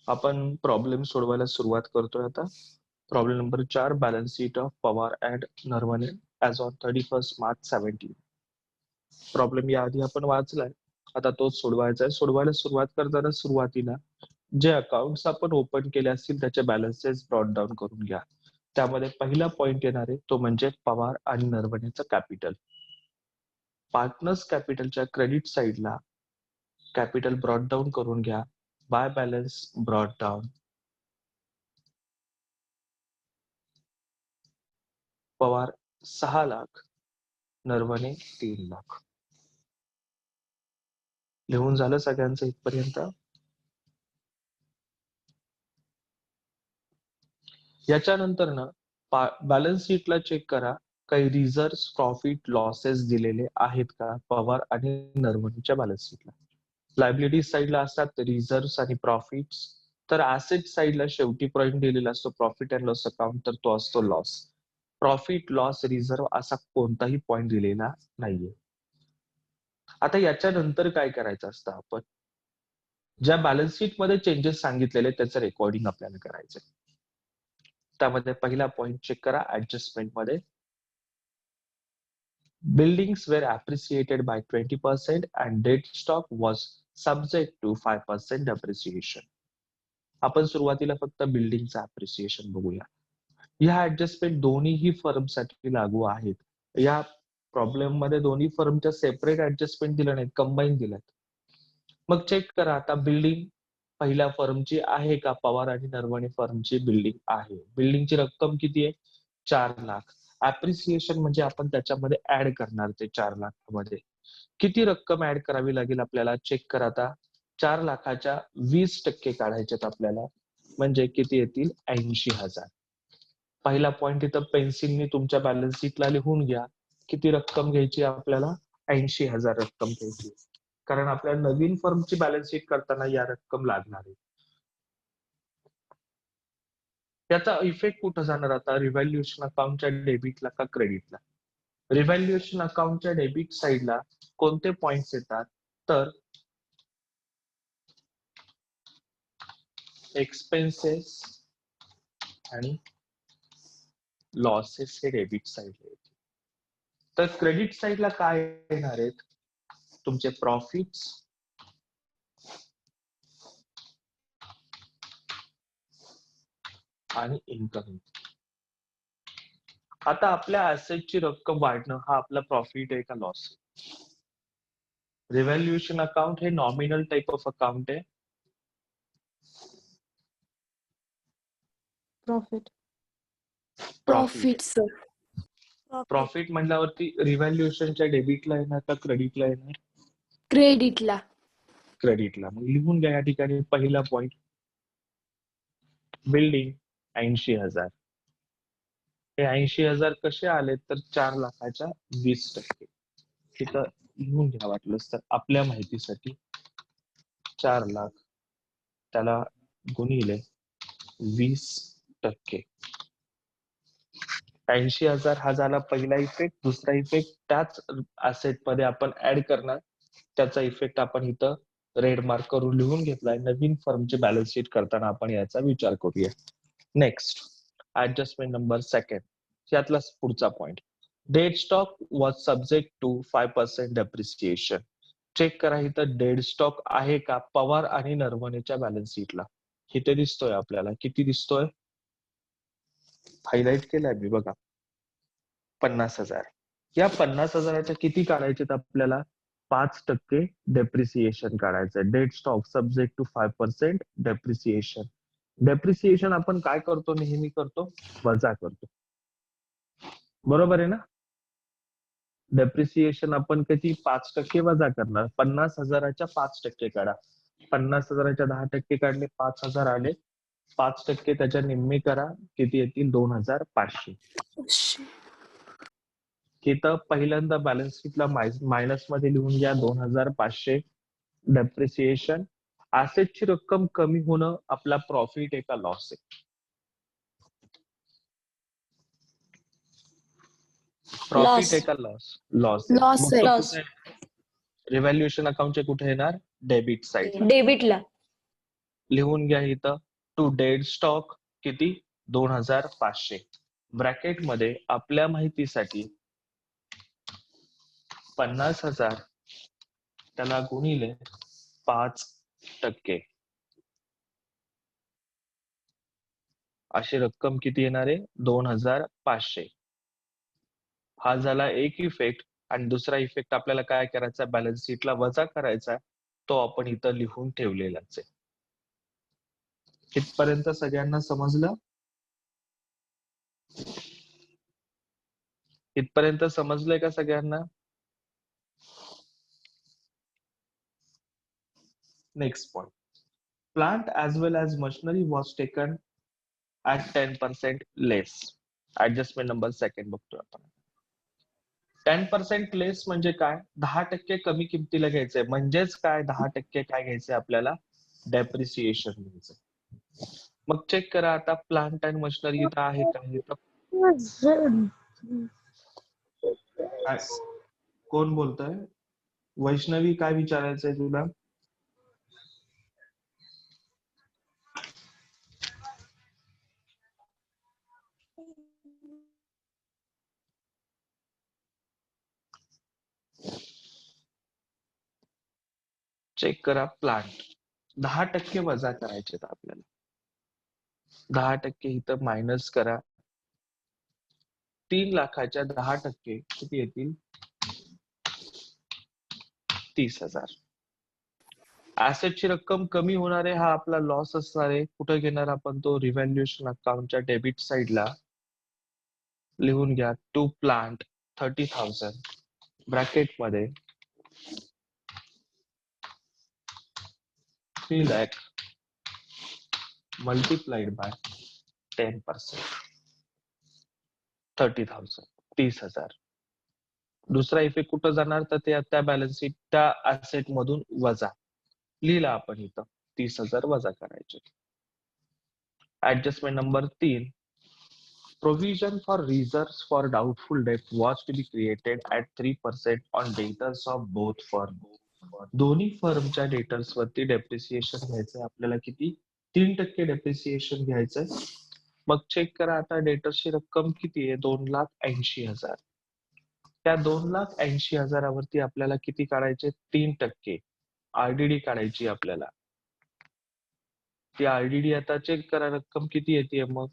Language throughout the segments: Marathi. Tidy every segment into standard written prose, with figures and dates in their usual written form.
आपण प्रॉब्लेम सोडवायला सुरुवात करतोय आता. Problem number 4, balance sheet of Pawar and Naravane as on 31 March 17. Problem याआधी आपण वाचलाय, आता तोच सोडवायचा आहे. सोडवायला सुरुवात करताना सुरुवातीला जे अकाउंट्स आपण ओपन केले असतील त्याचे बॅलन्सेस ब्रॉट डाऊन करून घ्या. त्यामध्ये पहिला पॉइंट येणार आहे तो म्हणजे पवार आणि नरवणेचं कॅपिटल. पार्टनर्स कॅपिटलच्या क्रेडिट साईडला कॅपिटल ब्रॉट डाऊन करून घ्या. By balance brought down. Pawar 6 lakh, Narwane 3 lakh. लिहून झालं सगळ्यांचं इथपर्यंत? याच्यानंतर ना बॅलन्स शीटला चेक करा, काही रिझर्व्ह, प्रॉफिट, लॉसेस दिलेले आहेत का पवार आणि नरवणेच्या बॅलन्स शीटला. लायबिलिटी साईडला असतात रिझर्व्ह आणि प्रॉफिट्स. तर ऍसेट साईडला शेवटी पॉइंट दिलेला असतो प्रॉफिट अँड लॉस अकाउंट, तर तो असतो लॉस. प्रॉफिट, लॉस, रिझर्व्ह असा कोणताही पॉइंट दिलेला नाहीये. आता याच्यानंतर काय करायचं असतं, आपण ज्या बॅलन्स शीट मध्ये चेंजेस सांगितलेले त्याचं रेकॉर्डिंग आपल्याला करायचंय. त्यामध्ये पहिला पॉइंट चेक करा ऍडजस्टमेंट मध्ये. Buildings were appreciated by 20% and dead stock was subject to 5% depreciation. आपण सुरुवातीला फक्त बिल्डिंगचं अप्रिसिएशन बघूया. ह्या ऍडजस्टमेंट दोन्हीही फर्मसाठी लागू आहेत. या प्रॉब्लेम मध्ये दोन्ही फर्मच्या सेपरेट ऍडजस्टमेंट दिल्या नाहीत, कंबाईन दिल्यात. मग चेक करा आता बिल्डिंग पहिल्या फर्मची आहे का, पवार आणि नरवणे फर्मची बिल्डिंग आहे. बिल्डिंगची रक्कम किती आहे? 4 लाख. अप्रिसिएशन म्हणजे आपण त्याच्यामध्ये ऍड करणार ते 4 लाख मध्ये. किती रक्कम ऍड करावी लागेल आपल्याला, चेक करा आता. 4 लाखाच्या 20% काढायच्यात आपल्याला, म्हणजे किती येतील? 80,000. पहिला पॉइंट इथं पेन्सिलनी तुमच्या बॅलन्स शीटला लिहून घ्या. किती रक्कम घ्यायची आपल्याला? 80,000 रक्कम घ्यायची, कारण आपल्या नवीन फर्मची बॅलन्स शीट करताना या रक्कम लागणार आहे. त्याचा इफेक्ट कुठं जाणार आता? रिव्हॅल्युएशन अकाउंटच्या डेबिटला का क्रेडिटला? रिव्हॅल्युएशन अकाउंटच्या डेबिट साईडला कोणते पॉइंट्स येतात, तर एक्सपेन्सेस आणि लॉसेस हे डेबिट साईडला येते. तर क्रेडिट साईडला काय येणार आहेत? तुमचे प्रॉफिट्स, आणि इन्कम. आता आपल्या ऍसेटची रक्कम वाढणं हा आपला प्रॉफिट आहे का लॉस? रिव्हॅल्युएशन अकाउंट हे नॉमिनल टाइप ऑफ अकाउंट आहे. प्रॉफिट. Profit sir. प्रॉफिट म्हणल्यावरती रिव्हॅल्युएशनच्या डेबिटला येणार का क्रेडिटला येणार? क्रेडिटला. क्रेडिटला. मग लिहून घ्या या ठिकाणी पहिला पॉइंट. बिल्डिंग 80,000. हे 80,000 कसे आले, तर 4 लाखाच्या 20%. तिथं लिहून घ्या वाटलंच तर आपल्या माहितीसाठी. 4 लाख त्याला गुणिले 20%. 80,000 हा झाला पहिला इफेक्ट. दुसरा इफेक्ट त्याच ऍसेट मध्ये आपण ऍड करणार, त्याचा इफेक्ट आपण इथं रेड मार्क करून लिहून घेतलाय. नवीन फर्मची बॅलन्स शीट करताना आपण याचा विचार करूया. Next adjustment number 2. यातला पुढचा point. Dead stock was subject to 5% depreciation. Check करा इथं डेड स्टॉक आहे का पवार आणि नरवणेच्या बॅलन्स शीटला. इथे दिसतोय आपल्याला. किती दिसतोय? हायलाइट केलाय मी बघा. 50,000. या 50,000च्या किती काढायचे आपल्याला? 5% डेप्रिसिएशन काढायचं. Dead stock subject to 5% depreciation. Depreciation आपण काय करतो? नेहमी करतो वजा करतो, बरोबर आहे ना? डेप्रिसिएशन आपण किती? 5% वजा करणार. 50,000च्या 5% काढा. 50,000च्या 10% काढले, 5,000 आले. 5% त्याच्या निम्मे करा, किती येतील? 2,500. इथं पहिल्यांदा बॅलन्स शीटला मायनस मध्ये लिहून घ्या 2,500 डेप्रिसिएशन. ऍसेटची रक्कम कमी होणं आपला प्रॉफिट आहे का लॉस आहे? प्रॉफिट आहे का लॉस? लॉस आहे. लॉस. रिव्हॅल्युएशन अकाउंटचे कुठे येणार? Debit side. डेबिटला. लिहून घ्या इथं. टू डेड स्टॉक किती 2500. ब्रॅकेट मध्ये आपल्या माहितीसाठी 50,000 त्याला गुणिले 5%. अशी रक्कम किती येणार आहे 2500. हा झाला एक इफेक्ट. आणि दुसरा इफेक्ट आपल्याला काय करायचा बॅलन्स शीटला वजा करायचा, तो आपण इथं लिहून ठेवलेलाच आहे. इथपर्यंत सगळ्यांना समजलं? इथपर्यंत समजलंय का सगळ्यांना? Next point. Plant as well as machinery was taken at 10% less. Adjustment number second बघतोय आपण. 10% लेस म्हणजे काय 10% कमी किमतीला घ्यायचंय. म्हणजेच काय 10% काय घ्यायचंय आपल्याला डेप्रिसिएशन घ्यायचंय. मग चेक करा आता प्लांट अँड मशिनरी इथं आहे का? कोण बोलतोय? वैष्णवी काय विचारायचंय तुला? चेक करा प्लांट 10% वजा करायचे आपल्याला. 10% इथं मायनस करा. 3 लाखाच्या 10% किती येतील 30,000. ऍसेटची रक्कम कमी होणार आहे, हा आपला लॉस असणार आहे. कुठे घेणार आपण तो रिव्हॅल्युएशन अकाउंटच्या डेबिट साइडला. लिहून घ्या टू प्लांट 30,000 ब्रॅकेट मध्ये 3 लाख मल्टिप्लाइड बाय 10%. 30,000 30,000. दुसरा इफेक्ट कुठं जाणार तर ते त्या बॅलन्स शीट त्या ऍसेट मधून वजा. लिहिला आपण इथं 30,000 वजा करायचे. Adjustment number 3. Provision for reserves for doubtful debt was to be created at 3% on debtors of both firm. दोन्ही फर्मच्या डेटर्स वरती डेप्रिसिएशन घ्यायचंय आपल्याला. किती 3% डेप्रिसिएशन घ्यायचंय. मग चेक करा आता डेटर्सची रक्कम किती आहे 2,80,000. त्या 2,80,000वरती आपल्याला किती काढायचे 3% आरडीडी काढायची आपल्याला. ती आरडीडी आता चेक करा रक्कम किती येते मग.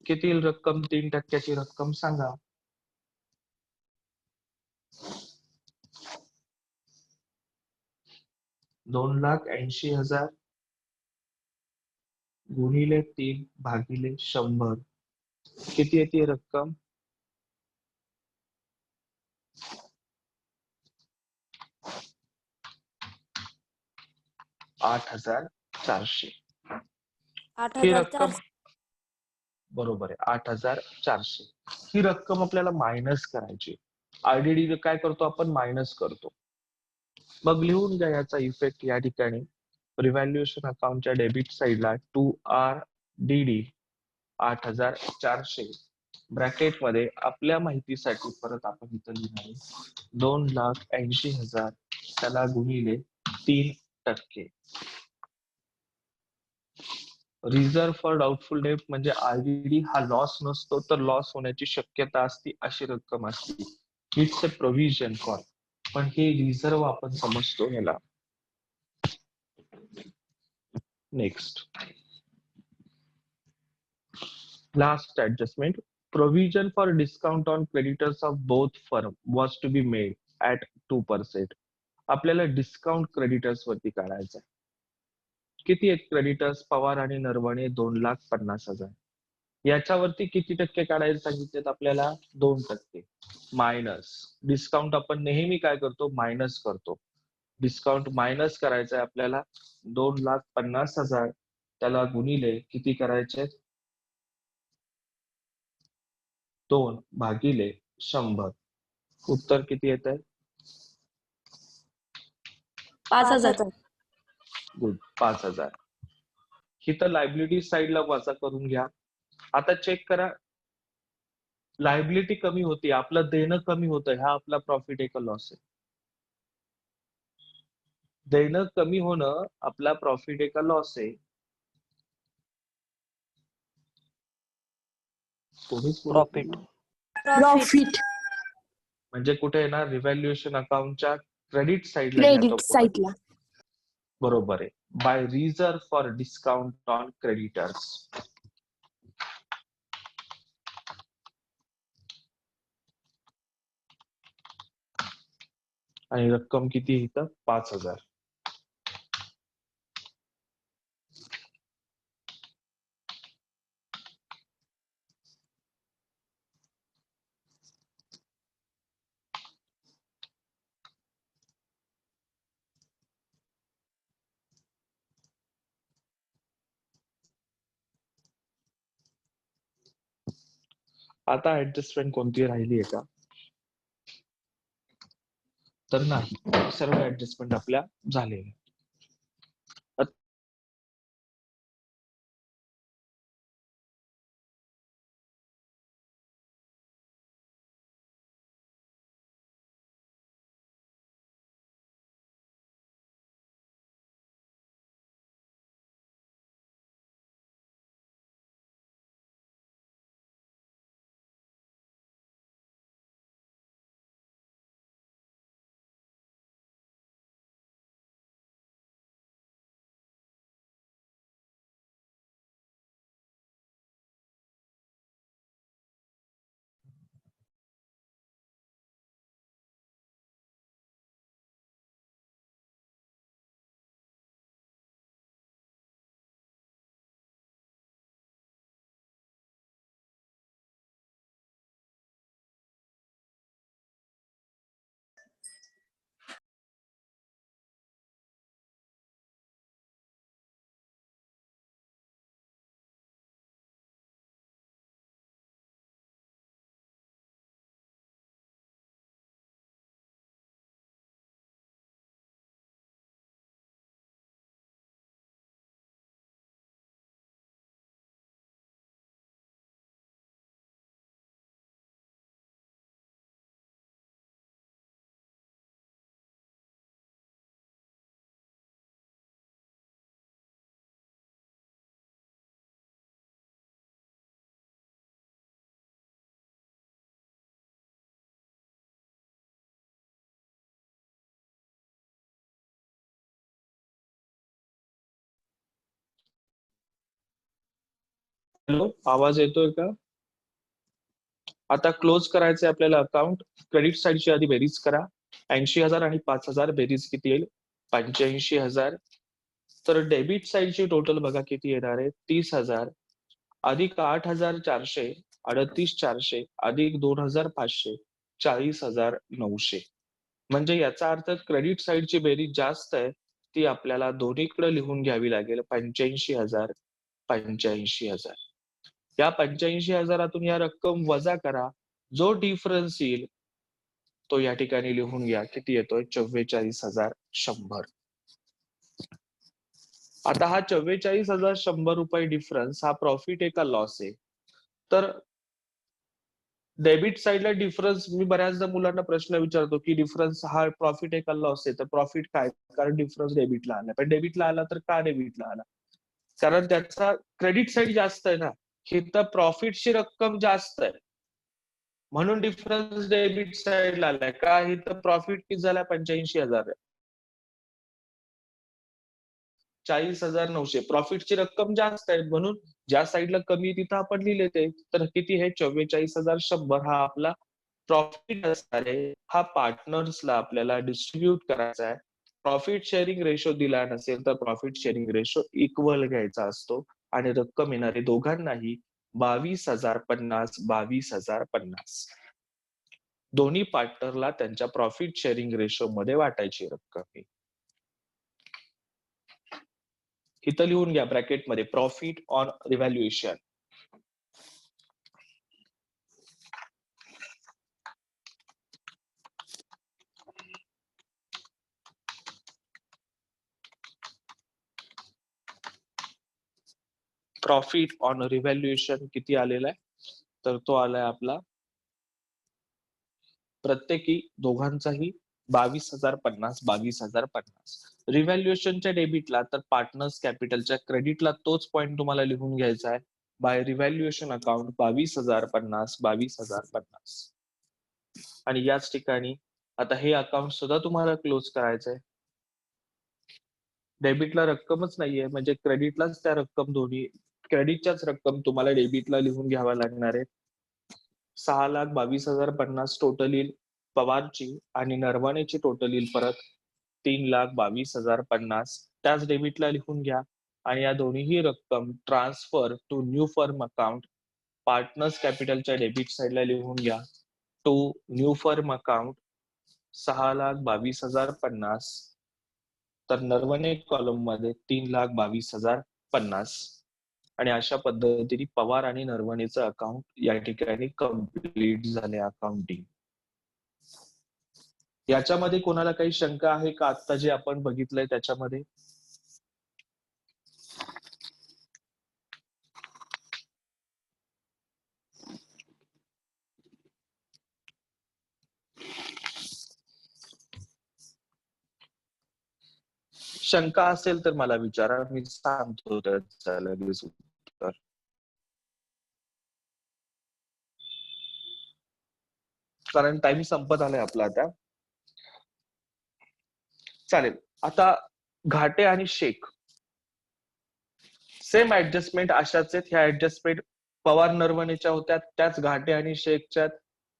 किती येईल रक्कम 3%ची रक्कम सांगा. $2,80,000 गुणिले 3 भागिले 100 किती येते रक्कम 8,400. ही रक्कम बरोबर आहे 8,400. ही रक्कम आपल्याला मायनस करायची. आरडीडी काय करतो आपण मायनस करतो. मग लिहून घ्या याचा इफेक्ट या ठिकाणी रिव्हॅल्युएशन अकाउंटच्या डेबिट साइडला 2RDD 8,400 ब्रॅकेट मध्ये आपल्या माहितीसाठी परत आपण इथं लिहिणार आहे 2,80,000 त्याला गुणिले 3%. रिझर्व्ह फॉर डाऊटफुल डेट म्हणजे आरडीडी हा लॉस नसतो तर लॉस होण्याची शक्यता असते अशी रक्कम असते. It's a provision for. पण हे रिझर्व्ह आपण समजतो याला. Next last adjustment. Provision for discount on creditors of both firm was to be made at 2%. आपल्याला डिस्काउंट क्रेडिटर्स वरती काढायचं. किती आहेत क्रेडिटर्स पवार आणि नरवणे 2,50,000. याच्यावरती किती टक्के काढायला सांगितलेत आपल्याला 2%. मायनस डिस्काउंट आपण नेहमी काय करतो मायनस करतो. डिस्काउंट मायनस करायचं आहे आपल्याला 2,50,000 त्याला गुणिले किती करायचे 2 भागिले 100. उत्तर किती येत आहे 5,000. गुड 5,000. ही तर लायबिलिटी साइडला वजा करून घ्या. आता चेक करा लायबिलिटी कमी होती आपलं देणं कमी होतं. हा आपला प्रॉफिट आहे का लॉस आहे देणं कमी होणं आपला प्रॉफिट आहे का लॉस आहे? कोणीच बोलत प्रॉफिट. नाही. प्रॉफिट. म्हणजे कुठे आहे ना, रिव्हॅल्युएशन अकाउंटच्या क्रेडिट साइडला क्रेडिट जातो. साईडला. बरोबर आहे. By reserve for discount on creditors. आणि रक्कम किती आहे इथं? 5,000. आता ऍडजस्टमेंट कोणती राहिली आहे का? तर नाही, सर्व ऍडजस्टमेंट आपल्या झालेल्या. हॅलो, आवाज येतोय का? आता क्लोज करायचे आपल्याला अकाउंट. क्रेडिट साईडची आधी बेरीज करा. 80,000 आणि 5,000 बेरीज किती येईल? 85,000. तर डेबिट साईडची टोटल बघा किती येणार आहे? 30,000 अधिक 8,400, 38,400 अधिक 2,500, 40,900. म्हणजे याचा अर्थ क्रेडिट साईडची बेरीज जास्त आहे, ती आपल्याला दोन्हीकडे लिहून घ्यावी लागेल. 85,000, 85,000. या 85,000तून या रक्कम वजा करा. जो डिफरन्स येईल तो या ठिकाणी लिहून घ्या. किती येतोय? 44,100. आता हा 44,100 रुपये डिफरन्स हा प्रॉफिट आहे का लॉस आहे? तर डेबिट साईडला डिफरन्स, मी बऱ्याचदा मुलांना प्रश्न विचारतो की डिफरन्स हा प्रॉफिट आहे का लॉस आहे? तर प्रॉफिट काय? कारण डिफरन्स डेबिटला आला. पण डेबिटला आला तर का डेबिटला आला? कारण त्याचा क्रेडिट साईड जास्त आहे ना, ही तर प्रॉफिटची रक्कम जास्त आहे, म्हणून डिफरन्स डेबिट साईडला आलाय. का? ही तर प्रॉफिट किती झाला? 85,000 आहे. 40,900 प्रॉफिटची रक्कम जास्त आहे, म्हणून ज्या साईडला कमी तिथं आपण लिहिले ते. तर किती आहे? 44,100 हा आपला प्रॉफिट असणार आहे. हा पार्टनर्सला आपल्याला डिस्ट्रीब्यूट करायचा आहे. प्रॉफिट शेअरिंग रेशो दिला नसेल तर प्रॉफिट शेअरिंग रेशो इक्वल घ्यायचा असतो आणि रक्कम येणारे दोघांनाही 22,050, 22,050. दोन्ही पार्टनरला त्यांच्या प्रॉफिट शेअरिंग रेशो मध्ये वाटायची रक्कम. इथं लिहून घ्या ब्रॅकेटमध्ये, profit on revaluation. Profit on revaluation किती आलेला आहे? तर तो आलाय आपला प्रत्येकी दोघांचाही 22,050 22,050. रिव्हॅल्युएशनच्या डेबिटला तर पार्टनर्स कॅपिटलच्या क्रेडिटला तोच पॉइंट तुम्हाला लिहून घ्यायचा आहे. By revaluation account 22,050 22,050. आणि याच ठिकाणी आता हे अकाउंट सुद्धा तुम्हाला क्लोज करायचंय. डेबिटला रक्कमच नाहीये म्हणजे क्रेडिटलाच त्या रक्कम दोन्ही क्रेडिटच्याच रक्कम तुम्हाला डेबिटला लिहून घ्याव्या लागणार आहे. 6,22,050 टोटल येईल पवारची आणि नरवणेची टोटल येईल परत 3,22,050. त्याच डेबिटला लिहून घ्या आणि या दोन्हीही रक्कम transfer to new firm account partners कॅपिटलच्या डेबिट साइडला लिहून घ्या टू न्यू फर्म अकाउंट 6,22,050. तर नरवणे कॉलम मध्ये 3,22,050. आणि अशा पद्धतीने पवार आणि नरवणेचं अकाउंट या ठिकाणी कम्प्लीट झाले अकाउंटिंग. याच्यामध्ये कोणाला काही शंका आहे का आता जे आपण बघितलंय त्याच्यामध्ये? शंका असेल तर मला विचारा, मी सांगतो त्याचं लगेच उत्तर. कारण टाइम संपत आलाय आपला आता. चालेल. आता घाटे आणि शेख सेम ऍडजस्टमेंट अशाच आहेत. ह्या ऍडजस्टमेंट पवार नरवणेच्या होत्या त्याच घाटे आणि शेखच्यात.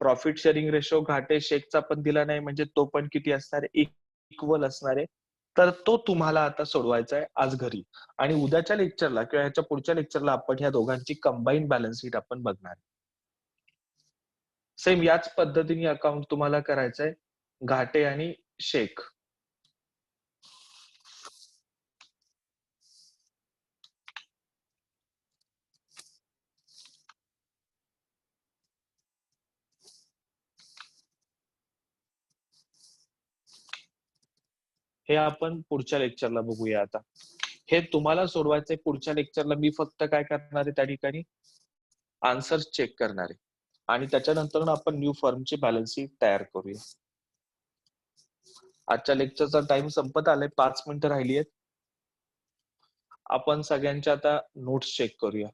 प्रॉफिट शेअरिंग रेशो घाटे शेखचा पण दिला नाही म्हणजे तो पण किती असणार आहे? इक्वल असणार आहे. तर तो तुम्हाला आता सोडवायचा आहे आज घरी. आणि उद्याच्या लेक्चरला किंवा ह्याच्या पुढच्या लेक्चरला आपण ह्या दोघांची कंबाईन बॅलन्स शीट आपण बघणार. सेम याच पद्धतीने अकाउंट तुम्हाला करायचंय घाटे आणि शेख. हे आपण पुढच्या लेक्चरला बघूया. आता हे तुम्हाला सोडवायचंय पुढच्या लेक्चरला. मी फक्त काय करणार आहे त्या ठिकाणी आन्सर चेक करणार आहे आणि त्याच्यानंतर आपण न्यू फर्मची बॅलन्स शीट तयार करूया. आजच्या लेक्चरचा टाइम संपत आलाय. 5 मिनिटं राहिली आहेत. आपण सगळ्यांच्या आता नोट्स चेक करूया.